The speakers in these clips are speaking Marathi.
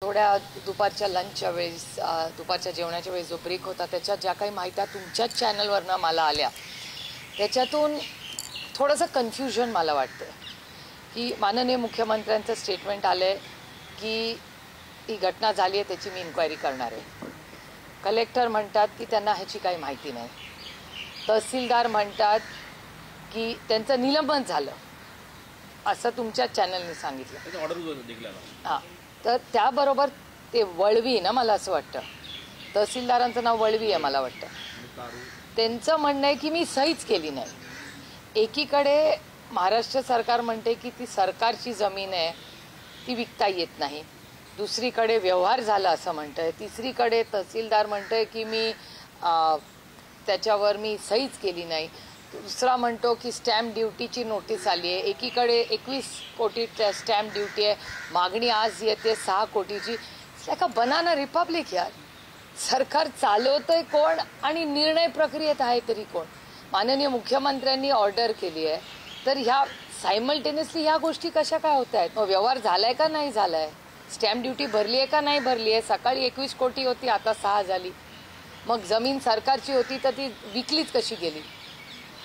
थोड्या दुपारच्या लंचच्या वेळेस दुपारच्या जेवणाच्या वेळेस जो ब्रेक होता त्याच्यात ज्या काही माहिती तुमच्याच चॅनलवरनं मला आल्या त्याच्यातून थोडंसं कन्फ्युजन मला वाटतं की माननीय मुख्यमंत्र्यांचं स्टेटमेंट आलं आहे की ही घटना झाली आहे त्याची मी इन्क्वायरी करणार आहे. कलेक्टर म्हणतात की त्यांना ह्याची काही माहिती नाही. तहसीलदार म्हणतात की त्यांचं निलंबन झालं असं तुमच्या चॅनलने सांगितलं. हां, तर त्याबरोबर ते वळवी ना, मला असं वाटतं तहसीलदारांचं नाव वळवी आहे मला वाटतं. त्यांचं म्हणणं आहे की मी सहीच केली नाही. एकीकडे महाराष्ट्र सरकार म्हणते की ती सरकारची जमीन आहे, ती विकता येत नाही. दुसरीकडे व्यवहार झाला असं म्हणतंय. तिसरीकडे तहसीलदार म्हणतंय की मी त्याच्यावर मी सहीच केली नाही. दुसरा म्हणतो की स्टॅम्प ड्युटीची नोटीस आली आहे. एकीकडे 21 कोटी स्टॅम्प ड्युटी आहे, मागणी आज येते 6 कोटीची. लाईक अ बनाना रिपब्लिक यार. सरकार चालवतंय कोण आणि निर्णय प्रक्रियेत आहे तरी कोण? माननीय मुख्यमंत्र्यांनी ऑर्डर केली आहे, तर ह्या सायमल्टेनियसली ह्या गोष्टी कशा काय होत आहेत? मग व्यवहार झालाय का नाही झालाय? स्टॅम्प ड्युटी भरली आहे का नाही भरली आहे? सकाळी 21 कोटी होती, आता 6 झाली. मग जमीन सरकारची होती तर ती विकलीच कशी गेली?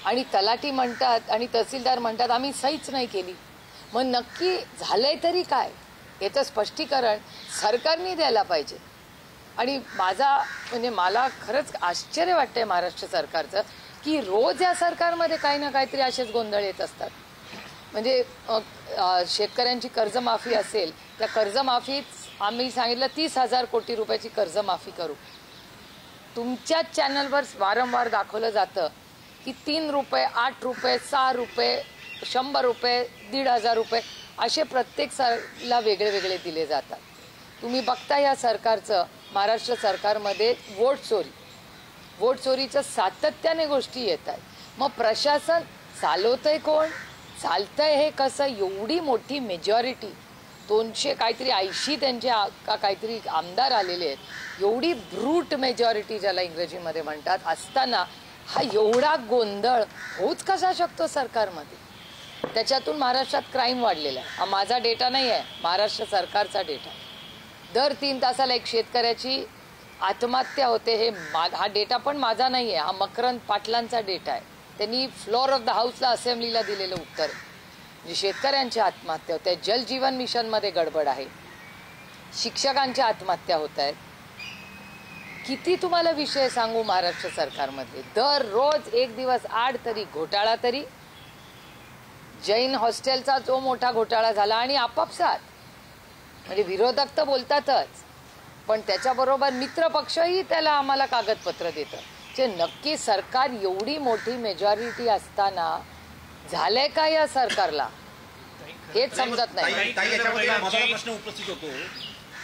आणि तलाठी म्हणतात आणि तहसीलदार म्हणतात आम्ही सहीच नाही केली. मग नक्की झालंय तरी काय याचं स्पष्टीकरण सरकारने द्यायला पाहिजे. आणि मला खरंच आश्चर्य वाटतंय महाराष्ट्र सरकारचं की रोज या सरकारमध्ये काही ना काहीतरी असेच गोंधळ येत असतात. म्हणजे शेतकऱ्यांची कर्जमाफी असेल, त्या कर्जमाफीत आम्ही सांगितलं 30,000 कोटी रुपयाची कर्जमाफी करू. तुमच्याच चॅनलवर वारंवार दाखवलं जातं की 3 रुपये, 8 रुपये, 6 रुपये, 100 रुपये, 1,500 रुपये असे प्रत्येक सरला वेगळे वेगळे दिले जातात. तुम्ही बघता या सरकारचं, महाराष्ट्र सरकारमध्ये वोट चोरीच्या सातत्याने गोष्टी येत आहेत. मग प्रशासन चालवतंय कोण? चालतंय हे कसं? एवढी मोठी मेजॉरिटी 200 काहीतरी 80 त्यांचे काहीतरी आमदार आलेले आहेत, एवढी ब्रूट मेजॉरिटी ज्याला इंग्रजीमध्ये म्हणतात असताना हा एवढा गोंधळ होऊच कसा शकतो सरकारमध्ये? त्याच्यातून महाराष्ट्रात क्राईम वाढलेला आहे. हा माझा डेटा नाही आहे, महाराष्ट्र सरकारचा डेटा. दर 3 तासाला एक शेतकऱ्याची आत्महत्या होते. हा डेटा पण माझा नाही आहे, हा मकरंद पाटलांचा डेटा आहे. त्यांनी फ्लोअर ऑफ द हाऊसला असेंब्लीला दिलेलं उत्तर. म्हणजे शेतकऱ्यांच्या आत्महत्या होत आहेत, जल जीवन मिशनमध्ये गडबड आहे, शिक्षकांच्या आत्महत्या होत आहेत. किती तुम्हाला विषय सांगू महाराष्ट्र सरकारमध्ये? दररोज एक दिवस आड तरी घोटाळा तरी. जैन हॉस्टेलचा जो मोठा घोटाळा झाला आणि आपापसात म्हणजे विरोधक तर बोलतातच, पण त्याच्याबरोबर मित्रपक्षही त्याला आम्हाला कागदपत्र देतं. जे नक्की सरकार एवढी मोठी मेजॉरिटी असताना झालंय का या सरकारला हेच समजत नाही. प्रश्न उपस्थित होतो,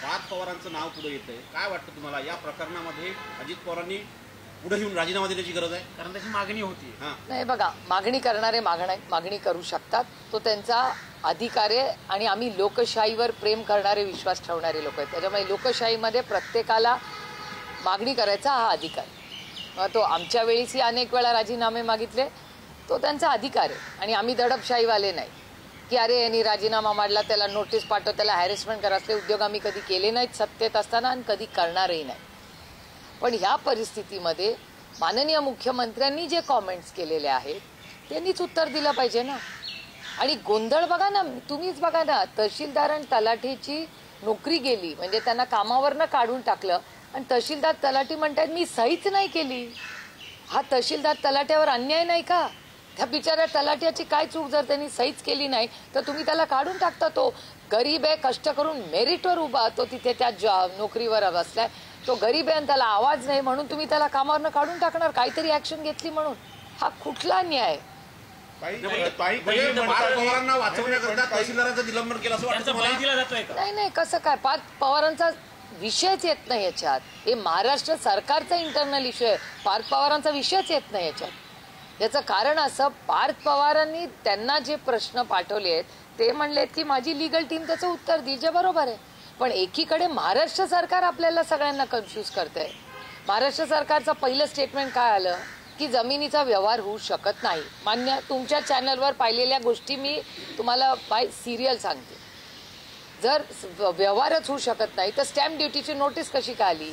पार्थ पवारांचं नाव पुढे येतंय. काय वाटतं तुम्हाला या प्रकरणामध्ये अजित पवारांनी पुढे येऊन राजीनामा देण्याची गरज आहे? कारण त्याची मागणी होती. नाही बघा, मागणी करणारे मागणी करू शकतात, तो त्यांचा अधिकार आहे. आणि आम्ही लोकशाहीवर प्रेम करणारे, विश्वास ठेवणारे लोक आहेत, त्याच्यामुळे लोकशाहीमध्ये प्रत्येकाला मागणी करायचा हा अधिकार. तो आमच्या वेळीसही अनेक वेळा राजीनामे मागितले, तो त्यांचा अधिकार आहे. आणि आम्ही दडपशाहीवाले नाही की अरे यांनी राजीनामा मांडला त्याला नोटीस पाठव, त्याला हॅरेसमेंट करा. असले उद्योग आम्ही कधी केले नाहीत सत्तेत असताना आणि कधी करणारही नाही. पण ह्या परिस्थितीमध्ये माननीय मुख्यमंत्र्यांनी जे कॉमेंट्स केलेले आहेत त्यांनीच उत्तर दिलं पाहिजे ना. आणि गोंधळ बघा ना, तुम्हीच बघा ना, तहसीलदार आणि तलाठीची नोकरी गेली म्हणजे त्यांना कामावरनं काढून टाकलं आणि तहसीलदार तलाठी म्हणतात मी सहीच नाही केली. हा तहसीलदार तलाट्यावर अन्याय नाही का? त्या बिचाऱ्या तलाट्याची काय चूक? जर त्यांनी सहीच केली नाही तर तुम्ही त्याला काढून टाकता. तो गरीब आहे, कष्ट करून मेरिटवर उभा, तो तिथे त्या नोकरीवर बसलाय, तो गरीब आहे आणि त्याला आवाज नाही म्हणून तुम्ही त्याला कामावरनं काढून टाकणार काहीतरी ऍक्शन घेतली म्हणून? हा कुठला न्याय? नाही, कसं काय? पार्थ पवारांचा विषयच येत नाही याच्यात. हे महाराष्ट्र सरकारचा इंटरनल इश्यू आहे, पार्थ पवारांचा विषयच येत नाही याच्यात. याचं कारण असं, पार्थ पवारांनी त्यांना जे प्रश्न पाठवले आहेत ते म्हणलेत की माझी लीगल टीम त्याचं उत्तर देईल, जे बरोबर आहे. पण एकीकडे महाराष्ट्र सरकार आपल्याला सगळ्यांना कन्फ्यूज करतंय. महाराष्ट्र सरकारचं पहिलं स्टेटमेंट काय आलं की जमिनीचा व्यवहार होऊ शकत नाही. मान्य, तुमच्या चॅनलवर पाहिलेल्या गोष्टी मी तुम्हाला बाय सिरियल सांगते. जर व्यवहारच होऊ शकत नाही तर स्टॅम्प ड्युटीची नोटीस कशी काय आली?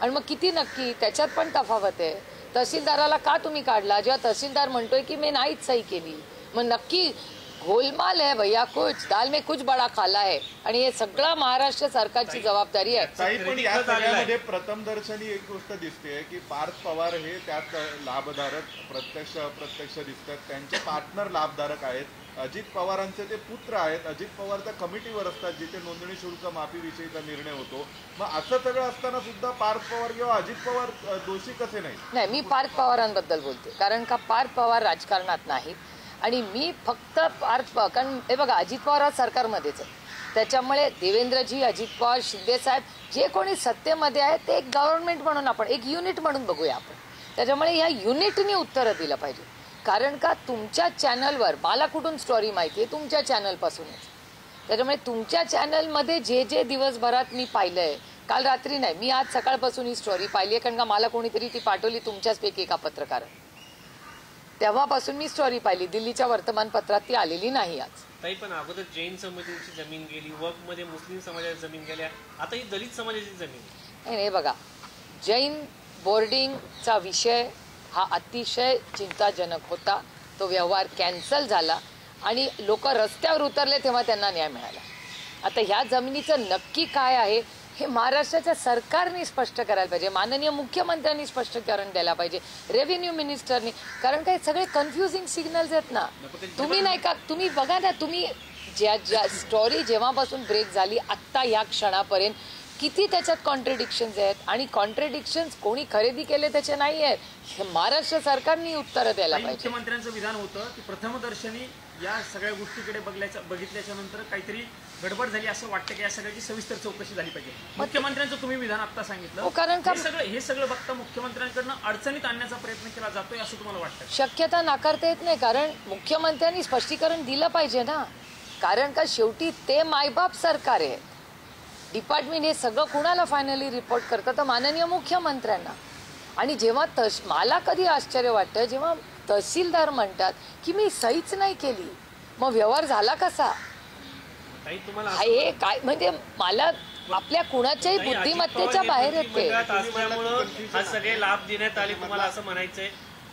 आणि मग किती नक्की त्याच्यात पण तफावत आहे. तहसीलदाराला का तुम्ही काढला जेव्हा तहसीलदार म्हणतोय की मी नाहीच सही केली? मग नक्की गोलमाल आहे भैया, कुछ दाल में कुछ बडा खाला है. आणि हे सगळं महाराष्ट्र सरकारची जबाबदारी आहे. पण या सगळ्यामध्ये प्रथमदर्शनी एक गोष्ट दिसते की पार्थ पवार हे त्यात लाभधारक प्रत्यक्ष अप्रत्यक्ष दिसतात. त्यांचे पार्टनर लाभधारक आहेत. अजित पवारांचे ते पुत्र आहेत. अजित पवार त्या कमिटीवर असतात जिथे नोंदणी शुल्क माफीविषयीचा निर्णय होतो. मग असं सगळं असताना सुद्धा पार्थ पवार किंवा अजित पवार दोषी कसे नाही? मी पार्थ पवारांबद्दल बोलते, कारण का पार्थ पवार राजकारणात नाहीत आणि मी फक्त कारण हे बघा, अजित पवार हा सरकारमध्येच आहे. त्याच्यामुळे देवेंद्रजी, अजित पवार, शिंदे साहेब जे कोणी सत्तेमध्ये आहेत ते एक गव्हर्नमेंट म्हणून आपण एक युनिट म्हणून बघूया आपण. त्याच्यामुळे ह्या युनिटनी उत्तरं दिलं पाहिजे. कारण का तुमच्या चॅनलवर मला कुठून स्टोरी माहिती आहे? तुमच्या चॅनलपासूनच. त्याच्यामुळे तुमच्या चॅनलमध्ये जे जे दिवसभरात मी पाहिलंय, काल रात्री नाही, मी आज सकाळपासून ही स्टोरी पाहिली आहे, कारण का मला कोणीतरी ती पाठवली तुमच्याचपैकी एका पत्रकाराने. तेव्हापासून मी स्टोरी पाहिली. दिल्लीच्या वर्तमानपत्रात ती आलेली नाही आज. ताई, पण अगोदर जैन समाजाची जमीन गेली, वक्फ मध्ये मुस्लिम समाजाची जमीन गेल्या, आता ही दलित समाजाची जमीन. नाही बघा, जैन बोर्डिंगचा विषय हा अतिशय चिंताजनक होता. तो व्यवहार कॅन्सल झाला आणि लोक रस्त्यावर उतरले तेव्हा त्यांना न्याय मिळाला. आता ह्या जमिनीचं नक्की काय आहे हे महाराष्ट्राच्या सरकारने स्पष्ट करायला पाहिजे. माननीय मुख्यमंत्र्यांनी स्पष्टीकरण द्यायला पाहिजे, रेव्हेन्यू मिनिस्टरनी. कारण काय सगळे कन्फ्युजिंग सिग्नल्स आहेत ना. तुम्ही नाही का, तुम्ही बघा ना, तुम्ही ज्या स्टोरी जेव्हापासून ब्रेक झाली आत्ता या क्षणापर्यंत किती त्याच्यात कॉन्ट्रडिक्शन्स आहेत. आणि कॉन्ट्रडिक्शन्स कोणी खरेदी केले त्याचे नाही आहेत. हे महाराष्ट्र सरकारने उत्तरं द्यायला पाहिजे. मुख्यमंत्र्यांचं विधान होतं की प्रथमदर्शनी या सगळ्या गोष्टीकडे बघितल्याच्या नंतर काहीतरी गडबड झाली असं वाटतं की या सगळ्याची सविस्तर चौकशी झाली पाहिजे. मुख्यमंत्र्यांचं तुम्ही विधान आता सांगितलं, कारण का हे सगळं बघता मुख्यमंत्र्यांकडनं अडचणीत आणण्याचा प्रयत्न केला जातोय असं तुम्हाला वाटतं? शक्यता नाकारता येत नाही, कारण मुख्यमंत्र्यांनी स्पष्टीकरण दिलं पाहिजे ना. कारण का शेवटी ते मायबाप सरकार आहे. डिपार्टमेंट हे सगळं कुणाला फायनली रिपोर्ट करतं? तर माननीय मुख्यमंत्र्यांना. आणि जेव्हा मला कधी आश्चर्य वाटतं जेव्हा तहसीलदार म्हणतात की मी सहीच नाही केली, मग व्यवहार झाला कसा? हे काय म्हणजे मला आपल्या कुणाच्याही बुद्धिमत्तेच्या बाहेर येते. हा सगळे लाभ देण्यात आले तुम्हाला असं म्हणायचंय?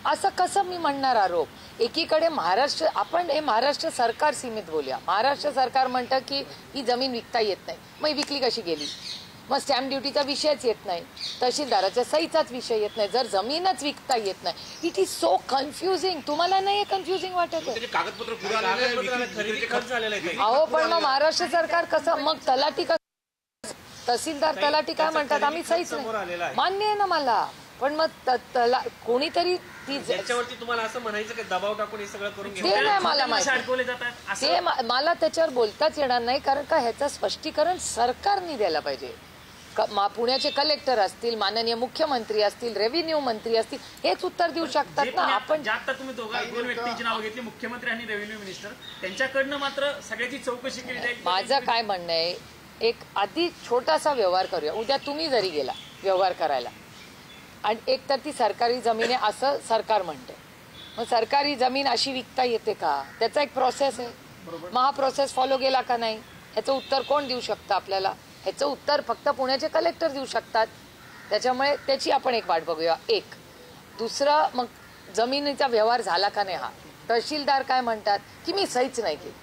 असं कसं मी म्हणणार आरोप? एकीकडे महाराष्ट्र, आपण हे महाराष्ट्र सरकार सीमित बोलूया. महाराष्ट्र सरकार म्हणतं की ही जमीन विकता येत नाही, मग विकली कशी गेली? मग स्टॅम्प ड्युटीचा विषयच येत नाही, तहसीलदाराच्या सहीचाच विषय येत नाही, जर जमीनच विकता येत नाही. It is so confusing. तुम्हाला नाही कन्फ्युजिंग वाटत? अहो पण मग महाराष्ट्र सरकार कसं, मग तलाठी कसं, तहसीलदार तलाठी काय म्हणतात आम्ही सहीच नाही. मान्य आहे ना मला, पण मग कोणीतरी त्याच्यावरती तुम्हाला असं म्हणायचं की दबाव टाकून हे सगळं करून ते नाही मला माहिती. ते मला त्याच्यावर बोलताच येणार नाही, कारण का ह्याचं स्पष्टीकरण सरकारने द्यायला पाहिजे. पुण्याचे कलेक्टर असतील, माननीय मुख्यमंत्री असतील, रेव्हेन्यू मंत्री असतील, हेच उत्तर देऊ शकतात ना. आपण आता तुम्ही दोन व्यक्तींची नावं घेतली, मुख्यमंत्री आणि रेव्हेन्यू मिनिस्टर, त्यांच्याकडनं मात्र सगळ्याची चौकशी केली जाईल. माझं काय म्हणणं आहे, एक आधी छोटासा व्यवहार करूया. उद्या तुम्ही जरी गेला व्यवहार करायला आणि एक तर ती सरकारी जमीन आहे असं सरकार म्हणते, मग सरकारी जमीन अशी विकता येते का? त्याचा एक प्रोसेस आहे. मग हा प्रोसेस फॉलो केला का नाही ह्याचं उत्तर कोण देऊ शकतं आपल्याला? ह्याचं उत्तर फक्त पुण्याचे कलेक्टर देऊ शकतात. त्याच्यामुळे त्याची आपण एक वाट बघूया. एक दुसरं, मग जमिनीचा व्यवहार झाला का नाही, हा तहसीलदार काय म्हणतात की मी सहीच नाही केली.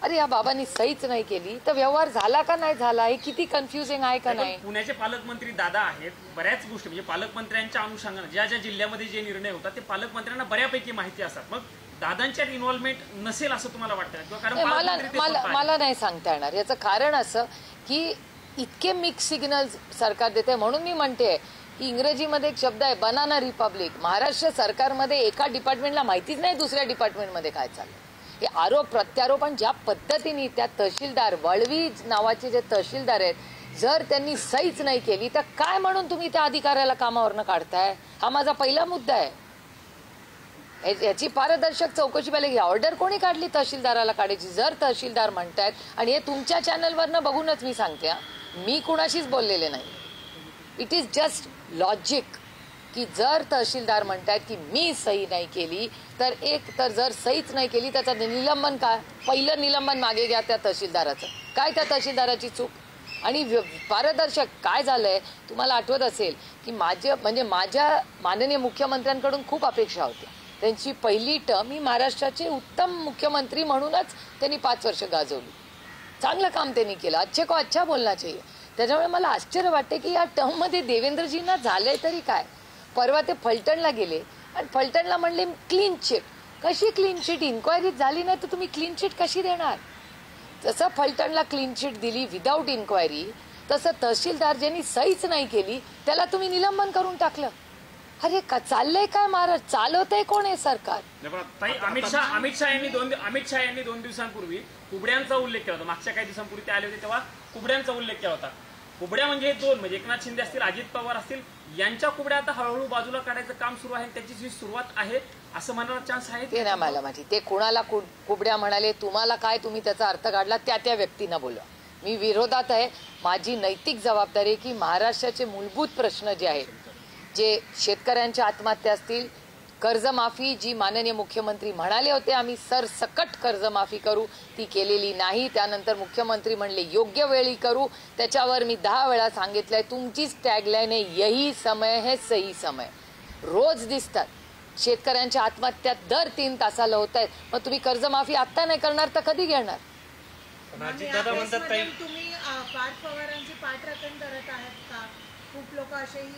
अरे या बाबांनी सहीच नाही केली तर व्यवहार झाला का नाही झाला हे किती कन्फ्युजिंग आहे का नाही? पुण्याचे पालकमंत्री दादा आहेत, बऱ्याच गोष्टी म्हणजे पालकमंत्र्यांच्या अनुषंगाने ज्या ज्या जिल्ह्यामध्ये जे निर्णय होतात ते पालकमंत्र्यांना बऱ्यापैकी माहिती असतात. मग दादांच्या इन्व्हॉल्वमेंट नसेल असं तुम्हाला वाटतं? मला नाही सांगता येणार. याचं कारण असं की इतके मिक्स सिग्नल्स सरकार देते. म्हणून मी म्हणते की इंग्रजीमध्ये एक शब्द आहे बनाना रिपब्लिक. महाराष्ट्र सरकारमध्ये एका डिपार्टमेंटला माहितीच नाही दुसऱ्या डिपार्टमेंटमध्ये काय चाललं. हे आरोप प्रत्यारोप ज्या पद्धतीने त्या तहसीलदार, वळवी नावाचे जे तहसीलदार आहेत, जर त्यांनी सहीच नाही केली तर काय म्हणून तुम्ही त्या अधिकाऱ्याला कामावरनं काढताय? हा माझा पहिला मुद्दा आहे. याची पारदर्शक चौकशी पाहिजे. ऑर्डर कोणी काढली तहसीलदाराला काढायची? जर तहसीलदार म्हणतायत, आणि हे तुमच्या चॅनलवरनं बघूनच मी सांगते, मी कुणाशीच बोललेले नाही. इट इज जस्ट लॉजिक की जर तहसीलदार म्हणतात की मी सही नाही केली तर जर सहीच नाही केली त्याचं निलंबन काय? पहिलं निलंबन मागे घ्या त्या तहसीलदाराचं. काय त्या तहसीलदाराची चूक? आणि पारदर्शक काय झालंय तुम्हाला आठवत असेल की माझ्या माननीय मुख्यमंत्र्यांकडून खूप अपेक्षा होत्या. त्यांची पहिली टर्म ही महाराष्ट्राचे उत्तम मुख्यमंत्री म्हणूनच त्यांनी 5 वर्ष गाजवली. चांगलं काम त्यांनी केलं. अच्छे को अच्छा बोलना चाहिए. त्याच्यामुळे मला आश्चर्य वाटते की या टर्ममध्ये देवेंद्रजींना झालंय तरी काय. परवा ते फलटणला गेले आणि फलटणला म्हणले क्लीन चिट. कशी क्लीन चिट? इन्क्वायरी झाली नाही तर तुम्ही क्लीन चिट कशी देणार? जसं फलटणला क्लीन चिट दिली विदाऊट इन्क्वायरी, तसं तहसीलदार ज्यांनी सहीच नाही केली त्याला तुम्ही निलंबन करून टाकलं. अरे का चाललंय काय महाराज? चालवतंय कोण आहे सरकार? अमित शाह यांनी 2 दिवसांपूर्वी कुबड्यांचा उल्लेख केला होता. मागच्या काही दिवसांपूर्वी ते आले होते तेव्हा कुबड्यांचा उल्लेख केला होता. कुबड्या म्हणजे 2 म्हणजे एकनाथ शिंदे असतील, अजित पवार असतील, यांच्या कुबड्या आता हळूहळू बाजूला काढायचं काम सुरू आहे. त्याची जी सुरुवात आहे असं म्हणायला चान्स आहे? ते नाही मला माहिती. ते कोणाला कुबड्या म्हणाले, तुम्हाला काय, तुम्ही त्याचा अर्थ काढला त्या व्यक्तींना बोला. मी विरोधात आहे. माझी नैतिक जबाबदारी आहे की महाराष्ट्राचे मूलभूत प्रश्न जे आहेत, जे शेतकऱ्यांच्या आत्महत्या असतील, कर्जमाफी जी माननीय मुख्यमंत्री म्हणाले होते आम्ही सरसकट कर्जमाफी करू, ती केलेली नाही. त्यानंतर मुख्यमंत्री म्हणले योग्य वेळी करू. त्याच्यावर मी 10 वेळा सांगितलंय. तुमचीच टॅगलाईन आहे यही समय है सही समय. रोज दिसतात शेतकऱ्यांच्या आत्महत्या दर 3 तासाला होत आहेत. मग तुम्ही कर्जमाफी आत्ता नाही करणार तर कधी घेणार? तुम्ही पार्थ पवारांची पाठराखण करत आहात का? खूप लोक असेही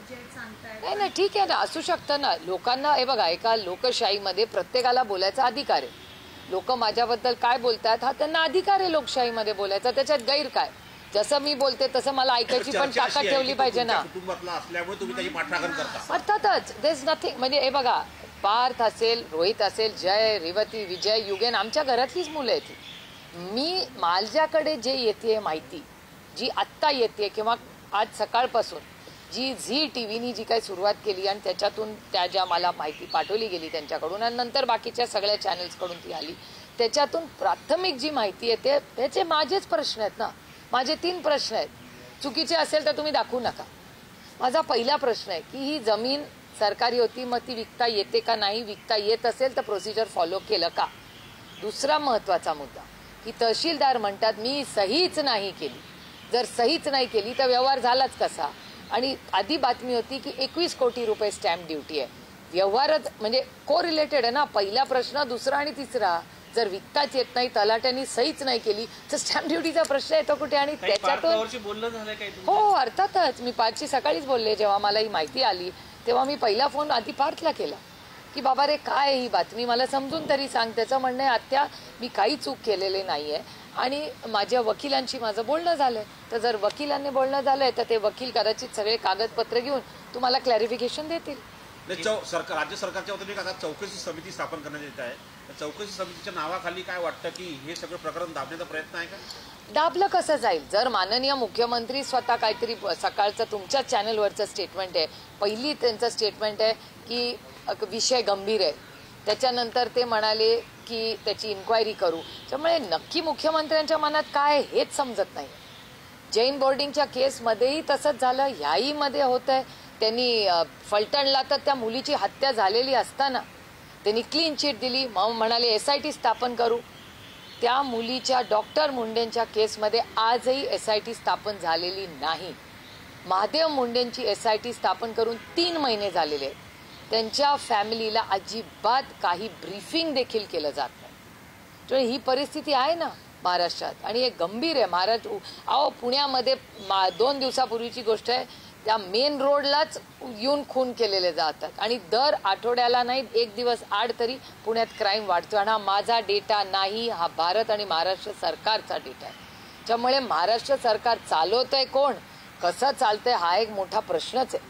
जे सांगतायत. नाही ठीक आहे ना, असू शकतं ना. लोकांना हे बघा, एका लोकशाहीमध्ये प्रत्येकाला बोलायचा अधिकार आहे. लोक माझ्याबद्दल काय बोलतात हा त्यांना अधिकार आहे लोकशाहीमध्ये बोलायचा. त्याच्यात गैर काय? जसं मी बोलते तसं मला ऐकायची पण ताकद ठेवली पाहिजे ना. कुटुंबातला असल्यामुळे तुम्ही त्याची पाठराखण करता. अर्थातच देस नथिंग. म्हणजे हे बघा, पार्थ असेल, रोहित असेल, जय, रेवती, विजय, युगेन आमच्या घरातलीच मुलं आहेत. मी माझ्याकडे जे येते माहिती जी आत्ता येते किंवा आज सकाळपासून जी झी टीव्हीनी जी काही सुरुवात केली आणि त्याच्यातून त्या ज्या मला माहिती पाठवली गेली त्यांच्याकडून आणि नंतर बाकीच्या सगळ्या चॅनल्सकडून ती आली, त्याच्यातून प्राथमिक जी माहिती येते त्याचे माझेच प्रश्न आहेत ना. माझे 3 प्रश्न आहेत. चुकीचे असेल तर तुम्ही दाखवू नका. माझा पहिला प्रश्न आहे की ही जमीन सरकारी होती, मग ती विकता येते का नाही? विकता येत असेल तर प्रोसिजर फॉलो केलं का? दुसरा महत्त्वाचा मुद्दा की तहसीलदार म्हणतात मी सहीच नाही केली. जर सहीच नाही केली तर व्यवहार झालाच कसा? आणि आधी बातमी होती की 21 कोटी रुपये स्टॅम्प ड्युटी आहे. व्यवहारच म्हणजे को रिलेटेड आहे ना. पहिला प्रश्न, दुसरा आणि तिसरा. जर विकताच येत नाही, तलाट्यांनी सहीच नाही केली तर स्टॅम्प ड्युटीचा प्रश्न येतो कुठे? आणि त्याच्यातून बोलणं झालं काय? हो अर्थातच. मी पार्थची सकाळीच बोलले. जेव्हा मला ही माहिती आली तेव्हा मी पहिला फोन आधी पार्थला केला की बाबा रे काय ही बातमी, मला समजून तरी सांग. त्याचं म्हणणं आहे आत्या मी काही चूक केलेले नाही आहे आणि माझ्या वकिलांशी माझं बोलणं झालंय. तर जर वकिलांनी बोलणं झालंय तर ते वकील कदाचित सगळे कागदपत्र घेऊन तुम्हाला क्लॅरिफिकेशन देतील. राज्य सरकारच्या वतीने आता चौकशी समिती स्थापन करण्यात येत आहे. त्या चौकशी समितीच्या नावाखाली काय वाटतं की हे सगळं प्रकरण दाबण्याचा प्रयत्न आहे का? दाबलं कसं जाईल? जर माननीय मुख्यमंत्री स्वतः काहीतरी सकाळचं तुमच्या चॅनलवरचं स्टेटमेंट आहे, पहिली त्यांचं स्टेटमेंट आहे की विषय गंभीर आहे, त्याच्यानंतर ते म्हणाले की त्याची इन्क्वायरी करू. त्यामुळे नक्की मुख्यमंत्र्यांच्या मनात काय हेच समजत नाही. जैन बोर्डिंगच्या केसमध्येही तसंच झालं, ह्याही मध्ये होत आहे. त्यांनी फलटणला तर त्या मुलीची हत्या झालेली असताना त्यांनी क्लीन चिट दिली, मग म्हणाले SIT स्थापन करू. त्या मुलीच्या डॉक्टर मुंडेंच्या केसमध्ये आजही SIT स्थापन झालेली नाही. महादेव मुंडेंची SIT स्थापन करून 3 महिने झालेले आहेत. त्यांच्या फॅमिलीला अजिबात काही ब्रीफिंग देखील केलं जात नाही. तर ही परिस्थिती आहे ना महाराष्ट्रात आणि हे गंभीर आहे. महाराष्ट्र पुण्यामध्ये 2 दिवसापूर्वीची गोष्ट आहे, त्या मेन रोडलाच येऊन खून केलेले जातात आणि दर आठवड्याला नाही 1 दिवस आड तरी पुण्यात क्राईम वाढतो. आणि हा माझा डेटा नाही, हा भारत आणि महाराष्ट्र सरकारचा डेटा आहे. त्यामुळे महाराष्ट्र सरकार चालवतंय कोण, कसं चालतंय हा एक मोठा प्रश्नच आहे.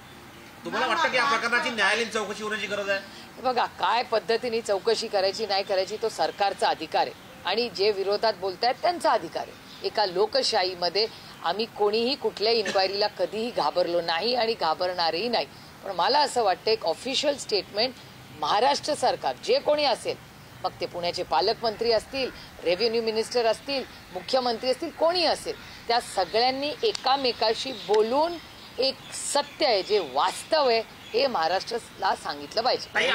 तुम्हाला वाटतं की या प्रकरणाची न्यायालयीन चौकशी होण्याची गरज आहे? बघा काय पद्धतीने चौकशी करायची नाही करायची तो सरकारचा अधिकार आहे आणि जे विरोधात बोलतायत त्यांचा अधिकार आहे. एका लोकशाहीमध्ये आम्ही कोणीही कुठल्या इन्क्वायरीला कधीही घाबरलो नाही आणि घाबरणारही नाही. पण मला असं वाटतं एक ऑफिशियल स्टेटमेंट महाराष्ट्र सरकार जे कोणी असेल, मग ते पुण्याचे पालकमंत्री असतील, रेव्हेन्यू मिनिस्टर असतील, मुख्यमंत्री असतील, कोणी असेल, त्या सगळ्यांनी एकामेकाशी बोलून एक सत्य आहे, जे वास्तव आहे, हे महाराष्ट्राला सांगितलं पाहिजे. ताई,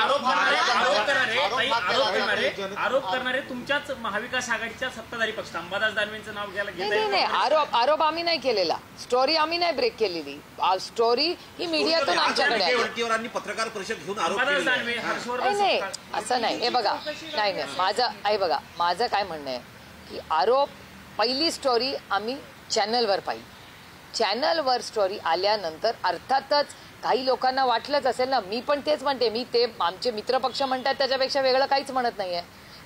आरोप करणारे तुमच्याच महाविकास आघाडीच्या सत्ताधारी पक्ष अंबादास दानवेंचं नाव घ्यायला नाही, आरोप आम्ही नाही केलेला, स्टोरी आम्ही नाही ब्रेक केलेली, स्टोरी ही मीडियातून आमच्याकडे आहे. वडकीवरांनी पत्रकार परिषद घेऊन आरोप अंबादास केलेले दानवे, आहेत. हर्षवर्धन नाही सपकाळ. असं नाही. हे बघा, नाही माझं काय म्हणणं आहे की आरोप, पहिली स्टोरी आम्ही चॅनलवर पाहिली. चॅनलवर स्टोरी आल्यानंतर अर्थातच काही लोकांना वाटलंच असेल ना, मी पण तेच म्हणते, मी ते आमचे मित्रपक्ष म्हणतात त्याच्यापेक्षा वेगळं काहीच म्हणत नाहीये.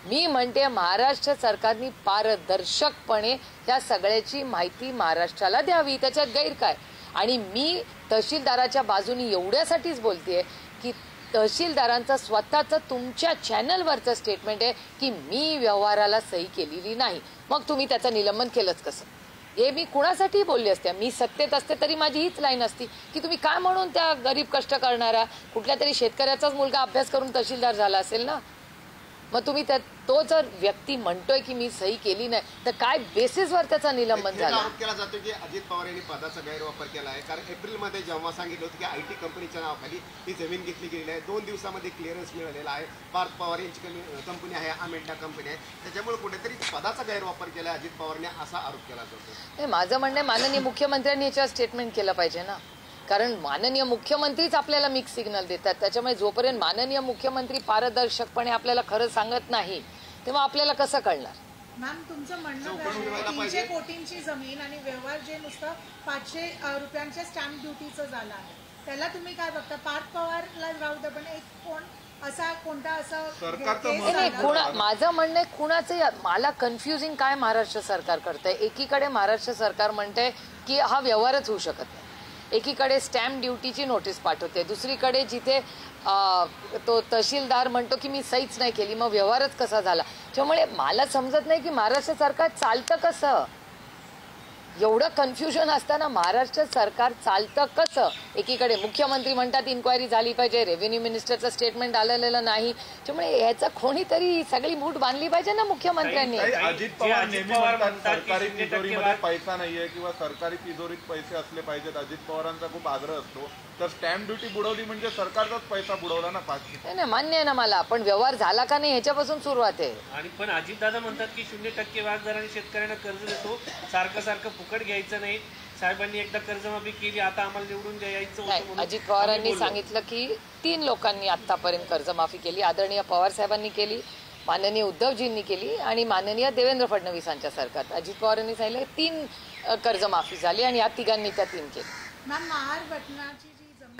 मी म्हणते महाराष्ट्र सरकारने पारदर्शकपणे ह्या सगळ्याची माहिती महाराष्ट्राला द्यावी, त्याच्यात गैर काय. आणि मी तहसीलदाराच्या बाजूनी एवढ्यासाठीच बोलतेय की तहसीलदारांचं स्वतःचं तुमच्या चॅनलवरचं स्टेटमेंट आहे की मी व्यवहाराला सही केलेली नाही. मग तुम्ही त्याचं निलंबन केलंच कसं? हे मी कुणासाठी बोलले असते? मी सत्तेत असते तरी माझी हीच लाईन असती की तुम्ही काय म्हणून त्या गरीब कष्ट करणारा कुठल्या तरी शेतकऱ्याचाच मुलगा अभ्यास करून तहसीलदार झाला असेल ना. मग तुम्ही तो जर व्यक्ती म्हणतोय की मी सही केली नाही, तर काय बेसिसवर त्याचा निलंबन झाला? आरोप केला जातो की अजित पवार यांनी पदाचा गैरवापर केला आहे. कारण एप्रिलमध्ये जेव्हा सांगितलं होतं की आयटी कंपनीच्या नावाखाली ही जमीन घेतली गेलेली आहे, 2 दिवसामध्ये क्लिअरन्स मिळालेला आहे. पार्थ पवार यांची कंपनी आहे, अमेंडा कंपनी आहे, त्याच्यामुळे कुठेतरी पदाचा गैरवापर केला अजित पवारने असा आरोप केला जातो. माझं म्हणणं, माननीय मुख्यमंत्र्यांनी याच्यावर स्टेटमेंट केलं पाहिजे ना, कारण माननीय मुख्यमंत्रीच आपल्याला मिक्स सिग्नल देतात. त्याच्यामुळे जोपर्यंत माननीय मुख्यमंत्री पारदर्शकपणे आपल्याला खरं सांगत नाही, तेव्हा आपल्याला कसं कळणार? मॅम, तुमचं म्हणणं काय आहे? 300 कोटींची जमीन आणि व्यवहार जे नुसतं 500 रुपयांच्या स्टॅम्प ड्युटीचं झालं आहे, त्याला तुम्ही काय बघता? पार्थ पवारला राहू दे, पण कोणता असा माझं म्हणणं आहे, कुणाचं मला कन्फ्युजिंग काय महाराष्ट्र सरकार करतंय. एकीकडे महाराष्ट्र सरकार म्हणतंय की हा व्यवहारच होऊ शकत नाही, एकीकडे स्टॅम्प ड्युटीची नोटीस पाठवते, दुसरीकडे जिथे तो तहसीलदार म्हणतो की मी सहीच नाही केली, मग व्यवहारच कसा झाला? त्यामुळे मला समजत नाही की महाराष्ट्र सरकार चालतं कसं. एवढं कन्फ्युजन असताना महाराष्ट्र सरकार चालतं कसं? एकीकडे मुख्यमंत्री म्हणतात इन्क्वायरी झाली पाहिजे, रेव्हेन्यू मिनिस्टरचं स्टेटमेंट आलेलं नाही. त्यामुळे ह्याचं कोणीतरी सगळी मूठ बांधली पाहिजे ना मुख्यमंत्र्यांनी. अजित पवार नेहमी म्हणतात सरकारी तिजोरीमध्ये पैसा नाहीये किंवा सरकारी तिजोरीत पैसे असले पाहिजेत. अजित पवारांचा खूप आग्रह असतो. तर स्टॅम्प ड्युटी बुडवली म्हणजे सरकारचाच पैसा बुडवला ना. नाही, मान्य आहे ना मला, पण व्यवहार झाला का नाही ह्याच्यापासून सुरुवात आहे. आणि पण अजितदादा म्हणतात की 0% व्याजदराने शेतकऱ्यांना कर्ज देतो, सारखं फुकट घ्यायचं नाही. साहेबांनी एकदा कर्जमाफी केली, आता आम्हाला निवडून द्यायचं होतं. अजित पवारांनी सांगितलं की 3 लोकांनी आतापर्यंत कर्जमाफी केली. आदरणीय पवार साहेबांनी केली, माननीय उद्धवजींनी केली आणि माननीय देवेंद्र फडणवीसांच्या सरकारत अजित पवारांनी सांगितलं 3 कर्जमाफी झाली आणि या तिघांनी त्या 3 केली. मॅम, महार बटनाची जी जमीन